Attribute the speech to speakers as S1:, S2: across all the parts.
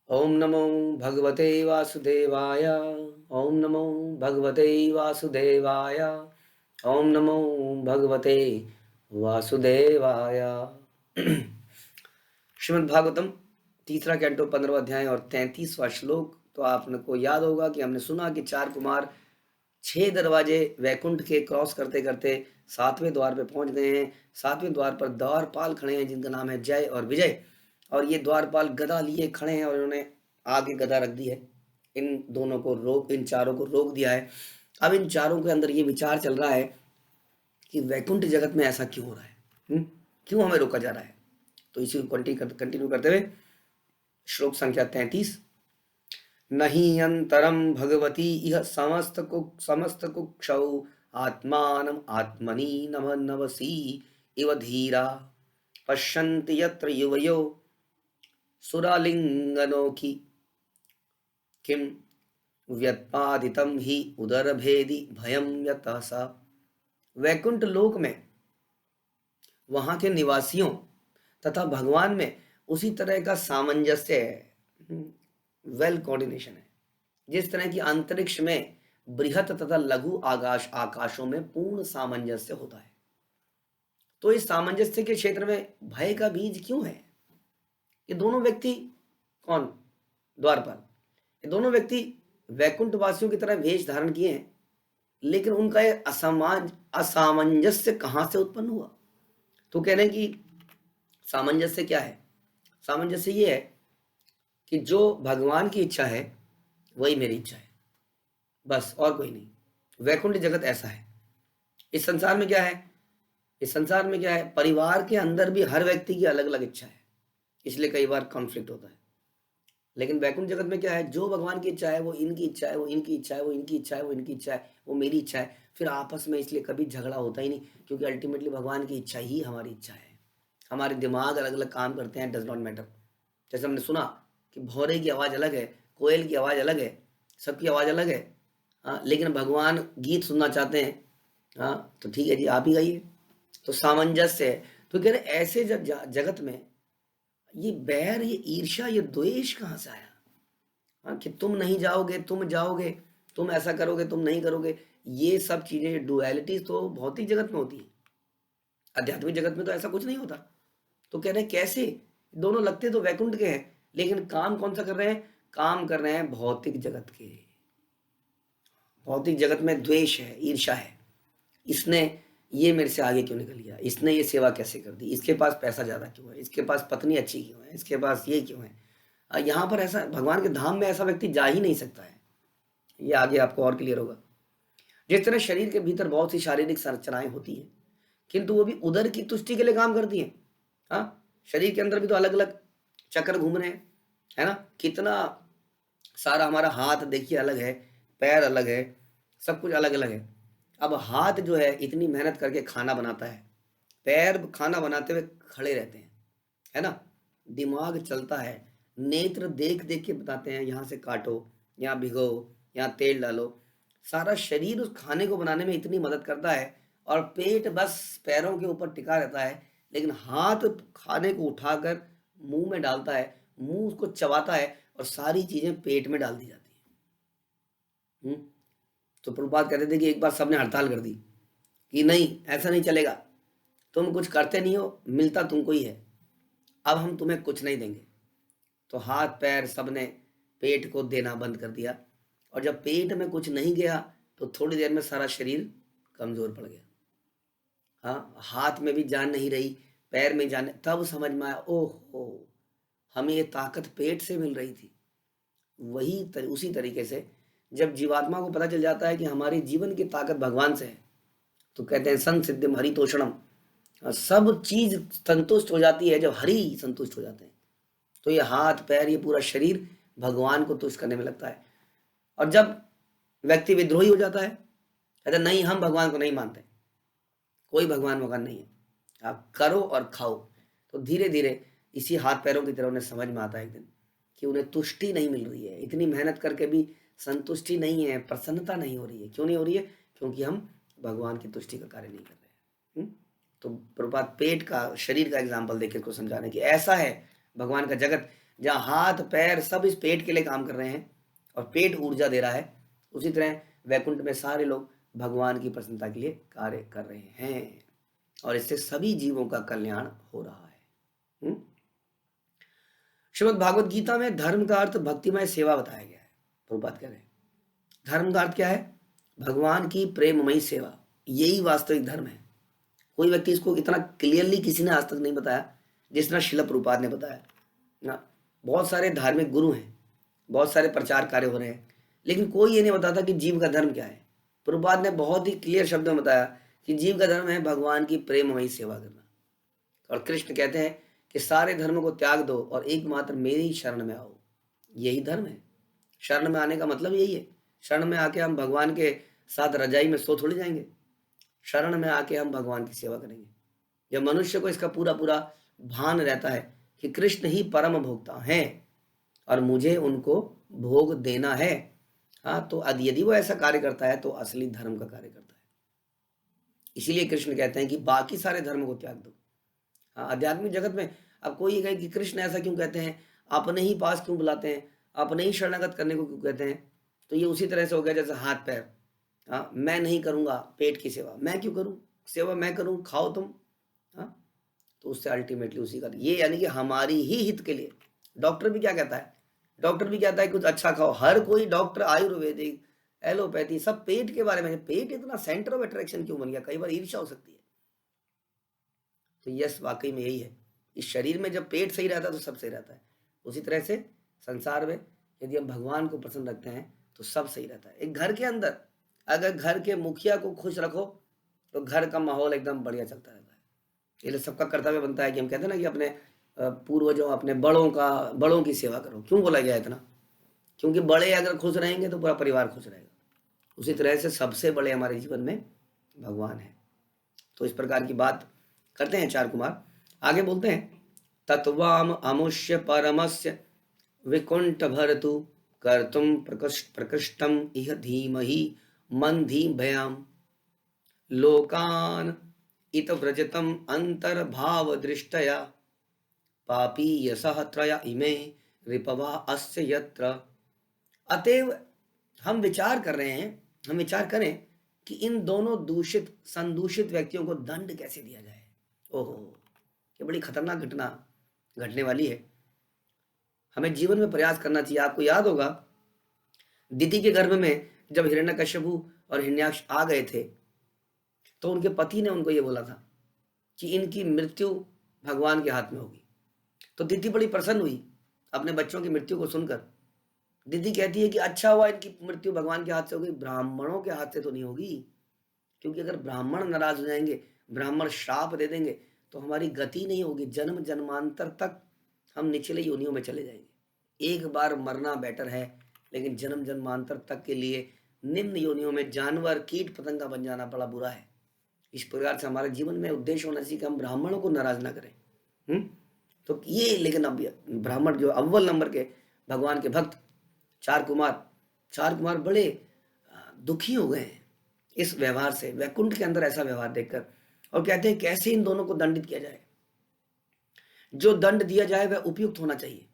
S1: ओम नमो भगवते वासुदेवाय। ओम नमो भगवते वासुदेवाय। ओम नमो भगवते वासुदेवाय। श्रीमद् भागवतम तीसरा कैंटो 15वां अध्याय और 33वां श्लोक। तो आपने को याद होगा कि हमने सुना कि चार कुमार 6 दरवाजे वैकुंठ के क्रॉस करते करते 7वें द्वार पे पहुंच गए हैं। 7वें द्वार पर द्वारपाल खड़े हैं जिनका नाम है जय और विजय। और ये द्वारपाल गदा लिए खड़े हैं और इन्होंने आगे गदा रख दी है। इन दोनों को रोक, इन चारों को रोक दिया है। अब इन चारों के अंदर ये विचार चल रहा है कि वैकुंठ जगत में ऐसा क्यों हो रहा है, क्यों हमें रोका जा रहा है। तो इसी को कंटिन्यू करते हुए श्लोक संख्या 33। नहीं अंतरम भगवती इह समस्त कुक्षौ आत्मानम आत्मनि नम नवसी इव धीरा पश्यन्ति यत्र युवयो सुरालिंगनोखी किम व्यत्पादितम ही उदरभेदी भयम यतः सा। वैकुंठ लोक में वहां के निवासियों तथा भगवान में उसी तरह का सामंजस्य है, वेल कोऑर्डिनेशन है, जिस तरह की अंतरिक्ष में बृहत तथा लघु आकाशों में पूर्ण सामंजस्य होता है। तो इस सामंजस्य के क्षेत्र में भय का बीज क्यों है। ये दोनों व्यक्ति कौन, द्वारपाल, ये दोनों व्यक्ति वैकुंठ वासियों की तरह वेश धारण किए हैं, लेकिन उनका ये असामंजस्य कहां से उत्पन्न हुआ। तो कह रहे हैं कि सामंजस्य क्या है। सामंजस्य ये है कि जो भगवान की इच्छा है वही मेरी इच्छा है, बस और कोई नहीं। वैकुंठ जगत ऐसा है। इस संसार में क्या है, इस संसार में क्या है, परिवार के अंदर भी हर व्यक्ति की अलग अलग इच्छा है, इसलिए कई बार कॉन्फ्लिक्ट होता है। लेकिन वैकुंठ जगत में क्या है, जो भगवान की इच्छा है वो इनकी इच्छा है, वो इनकी इच्छा है, वो इनकी इच्छा है, वो इनकी इच्छा है, वो मेरी इच्छा है। फिर आपस में इसलिए कभी झगड़ा होता ही नहीं, क्योंकि अल्टीमेटली भगवान की इच्छा ही हमारी इच्छा है। हमारे दिमाग अलग अलग काम करते हैं, डज नॉट मैटर। जैसे हमने सुना कि भौरे की आवाज़ अलग है, कोयल की आवाज़ अलग है, सबकी आवाज़ अलग है। हाँ, लेकिन भगवान गीत सुनना चाहते हैं। हाँ, तो ठीक है जी, आप ही गाइए। तो सामंजस्य है। तो कह रहे ऐसे जगत में ये बैर, ये ईर्ष्या, ये द्वेष कहाँ से आया। हाँ, कि तुम नहीं जाओगे, तुम जाओगे, तुम ऐसा करोगे, तुम नहीं करोगे। ये सब चीजें, डुअलिटीज तो भौतिक जगत में होती है, आध्यात्मिक जगत में तो ऐसा कुछ नहीं होता। तो कह रहे हैं कैसे, दोनों लगते तो वैकुंठ के हैं, लेकिन काम कौन सा कर रहे हैं, काम कर रहे हैं भौतिक जगत के। भौतिक जगत में द्वेष है, ईर्ष्या है। इसने ये मेरे से आगे क्यों निकल गया, इसने ये सेवा कैसे कर दी, इसके पास पैसा ज्यादा क्यों है, इसके पास पत्नी अच्छी क्यों है, इसके पास ये क्यों है। यहाँ पर ऐसा, भगवान के धाम में ऐसा व्यक्ति जा ही नहीं सकता है। ये आगे आपको और क्लियर होगा। जिस तरह शरीर के भीतर बहुत सी शारीरिक संरचनाएं होती हैं, किंतु वो भी उदर की तुष्टि के लिए काम करती हैं। हाँ, शरीर के अंदर भी तो अलग अलग चक्र घूम रहे हैं, है ना। कितना सारा हमारा हाथ देखिए अलग है, पैर अलग है, सब कुछ अलग अलग है। अब हाथ जो है इतनी मेहनत करके खाना बनाता है, पैर खाना बनाते हुए खड़े रहते हैं, है ना। दिमाग चलता है, नेत्र देख देख के बताते हैं यहाँ से काटो, यहाँ भिगो, यहाँ तेल डालो। सारा शरीर उस खाने को बनाने में इतनी मदद करता है, और पेट बस पैरों के ऊपर टिका रहता है। लेकिन हाथ खाने को उठाकर मुंह में डालता है, मुंह उसको चबाता है, और सारी चीजें पेट में डाल दी जाती है। तो प्रभुपाद कहते थे कि एक बार सबने हड़ताल कर दी कि नहीं, ऐसा नहीं चलेगा, तुम कुछ करते नहीं हो, मिलता तुमको ही है, अब हम तुम्हें कुछ नहीं देंगे। तो हाथ पैर सबने पेट को देना बंद कर दिया, और जब पेट में कुछ नहीं गया तो थोड़ी देर में सारा शरीर कमजोर पड़ गया। हाँ, हाथ में भी जान नहीं रही, पैर में जान, तब समझ में आया, ओहो, हमें ये ताकत पेट से मिल रही थी। उसी तरीके से जब जीवात्मा को पता चल जाता है कि हमारी जीवन की ताकत भगवान से है, तो कहते हैं संसिद्धिम हरितोषणम, सब चीज संतुष्ट हो जाती है जब हरि संतुष्ट हो जाते हैं। तो ये हाथ पैर, ये पूरा शरीर भगवान को तुष्ट करने में लगता है। और जब व्यक्ति विद्रोही हो जाता है, कहते नहीं, हम भगवान को नहीं मानते, कोई भगवान भगवान नहीं है, आप करो और खाओ। तो धीरे धीरे इसी हाथ पैरों की तरह उन्हें समझ में आता है एक दिन कि उन्हें तुष्टि नहीं मिल रही है, इतनी मेहनत करके भी संतुष्टि नहीं है, प्रसन्नता नहीं हो रही है। क्यों नहीं हो रही है, क्योंकि हम भगवान की तुष्टि का कार्य नहीं कर रहे हैं। तो प्रभुपाद पेट का, शरीर का एग्जाम्पल देके इसको समझाने की, ऐसा है भगवान का जगत। जहाँ हाथ पैर सब इस पेट के लिए काम कर रहे हैं और पेट ऊर्जा दे रहा है, उसी तरह वैकुंठ में सारे लोग भगवान की प्रसन्नता के लिए कार्य कर रहे हैं और इससे सभी जीवों का कल्याण हो रहा है। श्रीमद् भागवत गीता में धर्म का अर्थ भक्तिमय सेवा बताया गया है। प्रभुपाद कह रहे हैं धर्म का अर्थ क्या है? भगवान की प्रेममयी सेवा, यही वास्तविक धर्म है। कोई व्यक्ति इसको इतना क्लियरली किसी ने आज तक नहीं बताया जितना श्रील प्रभुपाद ने बताया ना। बहुत सारे धार्मिक गुरु हैं, बहुत सारे प्रचार कार्य हो रहे हैं, लेकिन कोई ये नहीं बताता कि जीव का धर्म क्या है। प्रभुपाद ने बहुत ही क्लियर शब्द में बताया कि जीव का धर्म है भगवान की प्रेममयी सेवा करना। और कृष्ण कहते हैं कि सारे धर्म को त्याग दो और एकमात्र मेरी शरण में आओ, यही धर्म है। शरण में आने का मतलब यही है। शरण में आके हम भगवान के साथ रजाई में सो थोड़ी जाएंगे। शरण में आके हम भगवान की सेवा करेंगे। जब मनुष्य को इसका पूरा पूरा भान रहता है कि कृष्ण ही परम भोक्ता हैं और मुझे उनको भोग देना है, हाँ, तो यदि वो ऐसा कार्य करता है तो असली धर्म का कार्य करता है। इसीलिए कृष्ण कहते हैं कि बाकी सारे धर्म को त्याग दो। हाँ, आध्यात्मिक जगत में अब कोई ये कहे कि कृष्ण ऐसा क्यों कहते हैं, अपने ही पास क्यों बुलाते हैं, अपने ही शरणागत करने को क्यों कहते हैं, तो ये उसी तरह से हो गया जैसे हाथ पैर। हाँ, मैं नहीं करूँगा पेट की सेवा, मैं क्यों करूँ सेवा, मैं करूँ, खाओ तुम। हाँ, तो उससे अल्टीमेटली उसी का ये, यानी कि हमारी ही हित के लिए। डॉक्टर भी क्या कहता है? डॉक्टर भी कहता है कुछ अच्छा खाओ। हर कोई डॉक्टर, आयुर्वेदिक, एलोपैथी, सब पेट के बारे में। पेट इतना सेंटर ऑफ अट्रैक्शन क्यों बन गया? कई बार ईर्ष्या हो सकती है। तो यस, वाकई में यही है। इस शरीर में जब पेट सही रहता है तो सब सही रहता है। उसी तरह से संसार में यदि हम भगवान को पसंद रखते हैं तो सब सही रहता है। एक घर के अंदर अगर घर के मुखिया को खुश रखो तो घर का माहौल एकदम बढ़िया चलता रहता है। इसलिए सबका कर्तव्य बनता है कि हम कहते हैं ना कि अपने पूर्वजों, अपने बड़ों की सेवा करो। क्यों बोला गया इतना? क्योंकि बड़े अगर खुश रहेंगे तो पूरा परिवार खुश रहेगा। उसी तरह से सबसे बड़े हमारे जीवन में भगवान है। तो इस प्रकार की बात करते हैं चार कुमार। आगे बोलते हैं तत्वाम अमुष्य परमस्य विकुंठ भरतु कर्तुम प्रकृष्टम इह धीमहि मंधी भयाम लोकान इत व्रजतम अंतर्भाव दृष्टया पापी यशः त्रय इमे रिपवा अस्य यत्र। अतएव हम विचार कर रहे हैं, हम विचार करें कि इन दोनों दूषित संदूषित व्यक्तियों को दंड कैसे दिया जाए। ओहो, ये बड़ी खतरनाक घटना घटने वाली है। हमें जीवन में प्रयास करना चाहिए। आपको याद होगा दिति के गर्भ में जब हिरण्यकश्यपु और हिरण्याक्ष आ गए थे तो उनके पति ने उनको ये बोला था कि इनकी मृत्यु भगवान के हाथ में होगी। तो दिति बड़ी प्रसन्न हुई अपने बच्चों की मृत्यु को सुनकर। दिति कहती है कि अच्छा हुआ इनकी मृत्यु भगवान के हाथ से होगी, ब्राह्मणों के हाथ से तो नहीं होगी, क्योंकि अगर ब्राह्मण नाराज हो जाएंगे, ब्राह्मण श्राप दे देंगे तो हमारी गति नहीं होगी। जन्म जन्मांतर तक हम निचले योनियों में चले जाएंगे। एक बार मरना बेटर है, लेकिन जन्म जन्मांतर तक के लिए निम्न योनियों में जानवर कीट पतंगा बन जाना बड़ा बुरा है। इस प्रकार से हमारे जीवन में उद्देश्य होना चाहिए कि हम ब्राह्मणों को नाराज ना करें। तो ये, लेकिन अब ब्राह्मण जो अव्वल नंबर के भगवान के भक्त चार कुमार बड़े दुखी हो गए हैं इस व्यवहार से, वैकुंठ के अंदर ऐसा व्यवहार देखकर, और कहते हैं कैसे इन दोनों को दंडित किया जाए। जो दंड दिया जाए वह उपयुक्त होना चाहिए,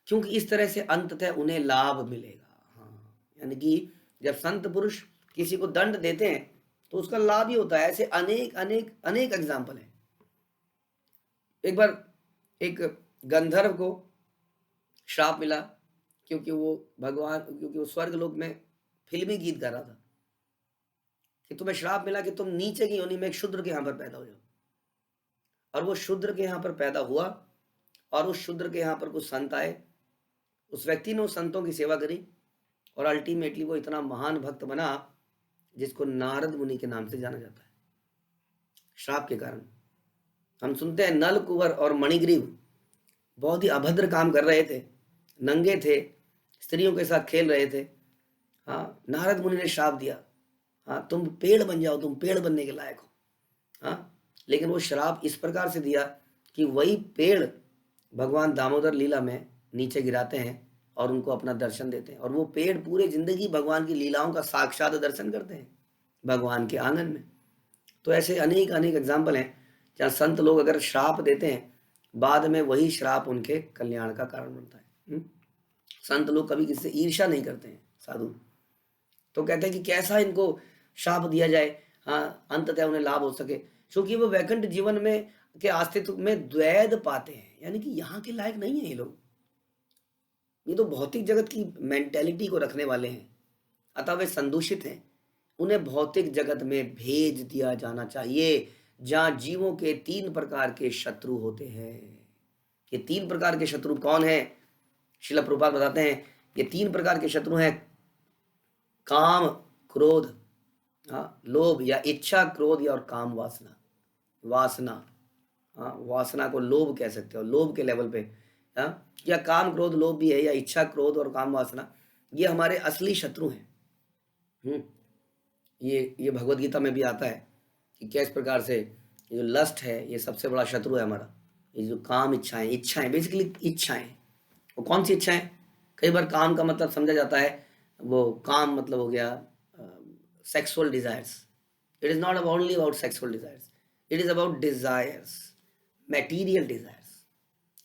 S1: क्योंकि इस तरह से अंततः उन्हें लाभ मिलेगा। हाँ, यानी कि जब संत पुरुष किसी को दंड देते हैं तो उसका लाभ ही होता है। ऐसे अनेक अनेक अनेक एग्जाम्पल है। एक बार एक गंधर्व को श्राप मिला क्योंकि वो स्वर्ग लोक में फिल्मी गीत गा रहा था कि तुम्हें श्राप मिला कि तुम नीचे की योनि में एक शूद्र के यहाँ पर पैदा हो जाओ। और वो शूद्र के यहाँ पर पैदा हुआ और उस शूद्र के यहाँ पर कुछ संत आए। उस व्यक्ति ने उस संतों की सेवा करी और अल्टीमेटली वो इतना महान भक्त बना जिसको नारद मुनि के नाम से जाना जाता है। श्राप के कारण हम सुनते हैं नल कुंवर और मणिग्रीव बहुत ही अभद्र काम कर रहे थे, नंगे थे, स्त्रियों के साथ खेल रहे थे। हाँ, नारद मुनि ने श्राप दिया, हाँ तुम पेड़ बन जाओ, तुम पेड़ बनने के लायक हो। हाँ, लेकिन वो श्राप इस प्रकार से दिया कि वही पेड़ भगवान दामोदर लीला में नीचे गिराते हैं और उनको अपना दर्शन देते हैं, और वो पेड़ पूरे जिंदगी भगवान की लीलाओं का साक्षात दर्शन करते हैं भगवान के आंगन में। तो ऐसे अनेक अनेक एग्जाम्पल हैं जहाँ संत लोग अगर श्राप देते हैं बाद में वही श्राप उनके कल्याण का कारण बनता है। संत लोग कभी किसी से ईर्ष्या नहीं करते हैं, साधु तो कहते हैं कि कैसा इनको शाप दिया जाए, हाँ अंततः उन्हें लाभ हो सके, क्योंकि वो वैकुंठ जीवन में के अस्तित्व में द्वैध पाते हैं, यानी कि यहाँ के लायक नहीं है ये लोग। ये तो भौतिक जगत की मेंटेलिटी को रखने वाले हैं, अतः वे संदूषित हैं। उन्हें भौतिक जगत में भेज दिया जाना चाहिए, जहाँ जीवों के 3 प्रकार के शत्रु होते हैं। ये 3 प्रकार के शत्रु कौन है? श्रील प्रभुपाद बताते हैं ये 3 प्रकार के शत्रु हैं, काम, क्रोध, लोभ या इच्छा, क्रोध या और काम, वासना। वासना, वासना को लोभ कह सकते हो, लोभ के लेवल पे, या काम क्रोध लोभ भी है, या इच्छा क्रोध और काम वासना, ये हमारे असली शत्रु हैं। ये भगवत गीता में भी आता है कि किस प्रकार से ये जो लस्ट है ये सबसे बड़ा शत्रु है हमारा। ये जो काम इच्छाएं बेसिकली इच्छाएं, वो कौन सी इच्छाएं? कई बार काम का मतलब समझा जाता है, वो काम मतलब हो गया sexual desires. It is not only about sexual desires, it is about desires, material desires,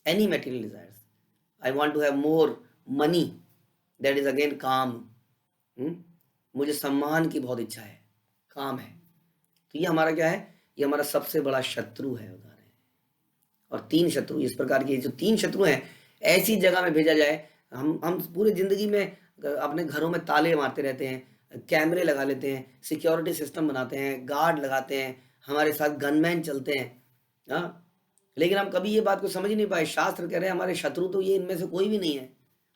S1: any material desires. I want to have more money, that is again काम। मुझे सम्मान की बहुत इच्छा है, काम है। तो ये हमारा क्या है? ये हमारा सबसे बड़ा शत्रु है, उदाहरण। और 3 शत्रु इस प्रकार के, जो 3 शत्रु हैं, ऐसी जगह में भेजा जाए। हम पूरे जिंदगी में अपने घरों में ताले मारते रहते हैं, कैमरे लगा लेते हैं, सिक्योरिटी सिस्टम बनाते हैं, गार्ड लगाते हैं, हमारे साथ गनमैन चलते हैं, लेकिन हम कभी ये बात को समझ नहीं पाए। शास्त्र कह रहे हैं हमारे शत्रु तो ये इनमें से कोई भी नहीं है।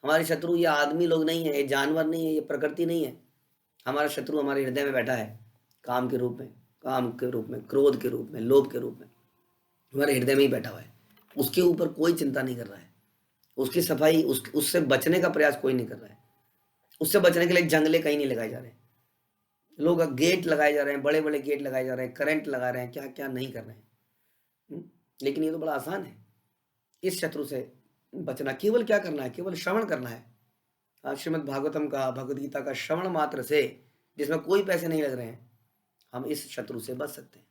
S1: हमारे शत्रु ये आदमी लोग नहीं है, ये जानवर नहीं है, ये प्रकृति नहीं है। हमारा शत्रु हमारे हृदय में बैठा है, काम के रूप में, क्रोध के रूप में, लोभ के रूप में, हमारे हृदय में ही बैठा हुआ है। उसके ऊपर कोई चिंता नहीं कर रहा है, उसकी सफाई, उससे बचने का प्रयास कोई नहीं कर रहा है। उससे बचने के लिए जंगले कहीं नहीं लगाए जा रहे, लोग गेट लगाए जा रहे हैं, बड़े बड़े गेट लगाए जा रहे हैं, करंट लगा रहे हैं, क्या क्या नहीं कर रहे हैं। लेकिन ये तो बड़ा आसान है इस शत्रु से बचना। केवल क्या करना है? केवल श्रवण करना है। श्रीमद् भागवतम का, भगवद गीता का श्रवण मात्र से, जिसमें कोई पैसे नहीं लग रहे हैं, हम इस शत्रु से बच सकते हैं।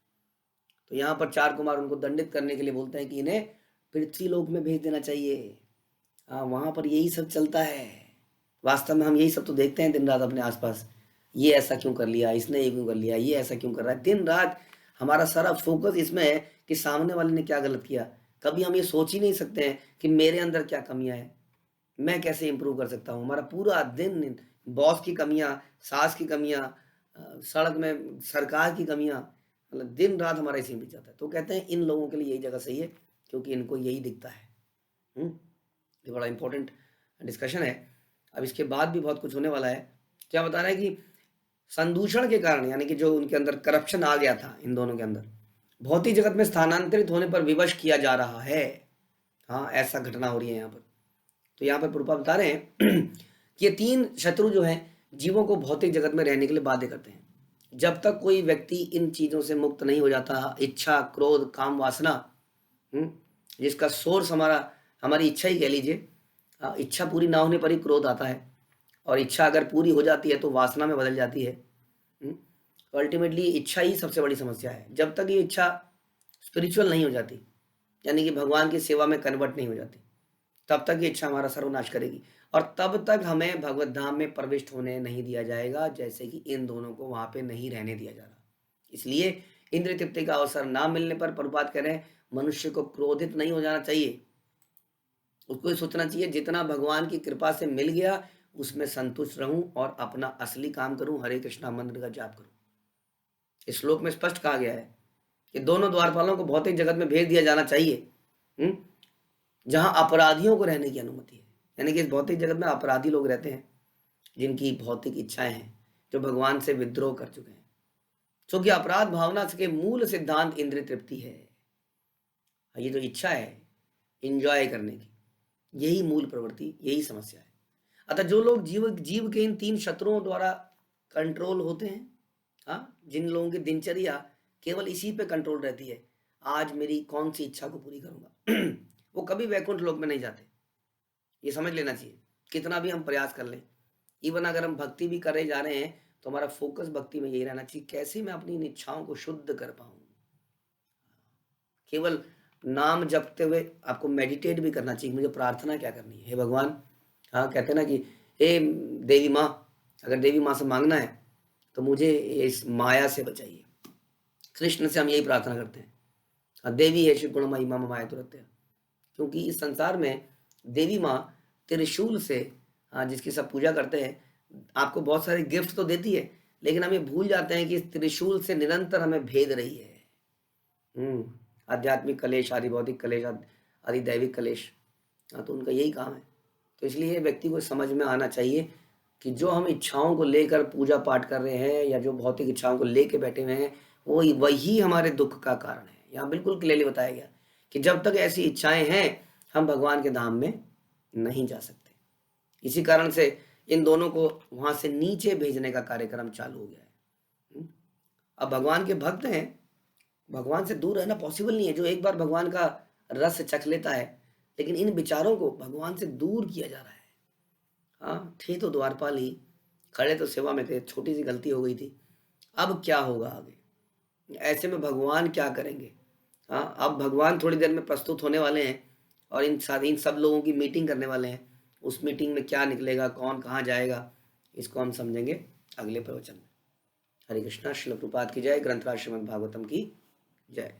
S1: तो यहाँ पर 4 कुमार उनको दंडित करने के लिए बोलते हैं कि इन्हें पृथ्वी लोक में भेज देना चाहिए। वहाँ पर यही सब चलता है। वास्तव में हम यही सब तो देखते हैं दिन रात अपने आसपास। ये ऐसा क्यों कर लिया, इसने ये क्यों कर लिया, ये ऐसा क्यों कर रहा है। दिन रात हमारा सारा फोकस इसमें है कि सामने वाले ने क्या गलत किया। कभी हम ये सोच ही नहीं सकते हैं कि मेरे अंदर क्या कमियां हैं, मैं कैसे इंप्रूव कर सकता हूँ। हमारा पूरा दिन बॉस की कमियां, सास की कमियां, सड़क में सरकार की कमियां, मतलब दिन रात हमारा इसी में बीत जाता है। तो कहते हैं इन लोगों के लिए यही जगह सही है, क्योंकि इनको यही दिखता है। ये बड़ा इंपॉर्टेंट डिस्कशन है। अब इसके बाद भी बहुत कुछ होने वाला है। क्या बता रहा है कि संदूषण के कारण, यानी कि जो उनके अंदर करप्शन आ गया था, इन दोनों के अंदर, भौतिक जगत में स्थानांतरित होने पर विवश किया जा रहा है। हाँ, ऐसा घटना हो रही है यहाँ पर। तो यहाँ पर प्रभुपाद बता रहे हैं कि ये 3 शत्रु जो हैं, जीवों को भौतिक जगत में रहने के लिए बाध्य करते हैं। जब तक कोई व्यक्ति इन चीजों से मुक्त नहीं हो जाता, इच्छा, क्रोध, काम, वासना, जिसका सोर्स हमारी इच्छा ही कह लीजिए। इच्छा पूरी ना होने पर ही क्रोध आता है, और इच्छा अगर पूरी हो जाती है तो वासना में बदल जाती है। तो अल्टीमेटली इच्छा ही सबसे बड़ी समस्या है। जब तक ये इच्छा स्पिरिचुअल नहीं हो जाती, यानी कि भगवान की सेवा में कन्वर्ट नहीं हो जाती, तब तक ये इच्छा हमारा सर्वनाश करेगी, और तब तक हमें भगवत धाम में प्रविष्ट होने नहीं दिया जाएगा, जैसे कि इन दोनों को वहां पे नहीं रहने दिया जा रहा। इसलिए इंद्रिय तृप्ति का अवसर ना मिलने पर प्रभुपाद कह रहे हैं मनुष्य को क्रोधित नहीं हो जाना चाहिए। उसको सोचना चाहिए जितना भगवान की कृपा से मिल गया उसमें संतुष्ट रहूं और अपना असली काम करूं, हरे कृष्णा मंत्र का जाप करूं। इस श्लोक में स्पष्ट कहा गया है कि दोनों द्वारपालों को भौतिक जगत में भेज दिया जाना चाहिए, जहां अपराधियों को रहने की अनुमति है। यानी कि इस भौतिक जगत में अपराधी लोग रहते हैं, जिनकी भौतिक इच्छाएं हैं, जो भगवान से विद्रोह कर चुके हैं। क्योंकि अपराध भावना के मूल सिद्धांत इंद्रिय तृप्ति है। ये जो इच्छा है इंजॉय करने की, यही मूल प्रवृत्ति, यही समस्या है। अतः जो लोग जीव के इन 3 शत्रुओं द्वारा कंट्रोल होते हैं, जिन लोगों की दिनचर्या केवल इसी पे कंट्रोल रहती है, आज मेरी कौन सी इच्छा को पूरी करूंगा, वो कभी वैकुंठ लोक में नहीं जाते। ये समझ लेना चाहिए। कितना भी हम प्रयास कर लें, इवन अगर हम भक्ति भी करे जा रहे हैं, तो हमारा फोकस भक्ति में यही रहना चाहिए, कैसे मैं अपनी इन इच्छाओं को शुद्ध कर पाऊं। केवल नाम जपते हुए आपको मेडिटेट भी करना चाहिए, मुझे प्रार्थना क्या करनी है, हे भगवान। हाँ, कहते हैं ना कि हे देवी माँ, अगर देवी माँ से मांगना है तो मुझे इस माया से बचाइए। कृष्ण से हम यही प्रार्थना करते हैं, देवी है शिव गुण महिमा माया तुरत्य, क्योंकि इस संसार में देवी माँ त्रिशूल से, जिसकी सब पूजा करते हैं, आपको बहुत सारे गिफ्ट तो देती है, लेकिन हम ये भूल जाते हैं कि इस त्रिशूल से निरंतर हमें भेद रही है। आध्यात्मिक कलेश, आदि भौतिक कलेश, आदि दैविक कलेश, तो उनका यही काम है। तो इसलिए व्यक्ति को समझ में आना चाहिए कि जो हम इच्छाओं को लेकर पूजा पाठ कर रहे हैं या जो भौतिक इच्छाओं को लेकर बैठे हुए हैं, वो वही हमारे दुख का कारण है। यहाँ बिल्कुल क्लियरली बताया गया कि जब तक ऐसी इच्छाएं हैं हम भगवान के धाम में नहीं जा सकते। इसी कारण से इन दोनों को वहां से नीचे भेजने का कार्यक्रम चालू हो गया है। अब भगवान के भक्त हैं, भगवान से दूर रहना पॉसिबल नहीं है। जो एक बार भगवान का रस चख लेता है, लेकिन इन विचारों को भगवान से दूर किया जा रहा है। हाँ, थे तो द्वारपाल ही, खड़े तो सेवा में थे, छोटी सी गलती हो गई थी, अब क्या होगा आगे, ऐसे में भगवान क्या करेंगे। हाँ, अब भगवान थोड़ी देर में प्रस्तुत होने वाले हैं और इन सब लोगों की मीटिंग करने वाले हैं। उस मीटिंग में क्या निकलेगा, कौन कहाँ जाएगा, इसको हम समझेंगे अगले प्रवचन में। हरे कृष्णा। श्रील प्रभुपाद की जय। ग्रंथराज श्रीमद् भागवतम की जय।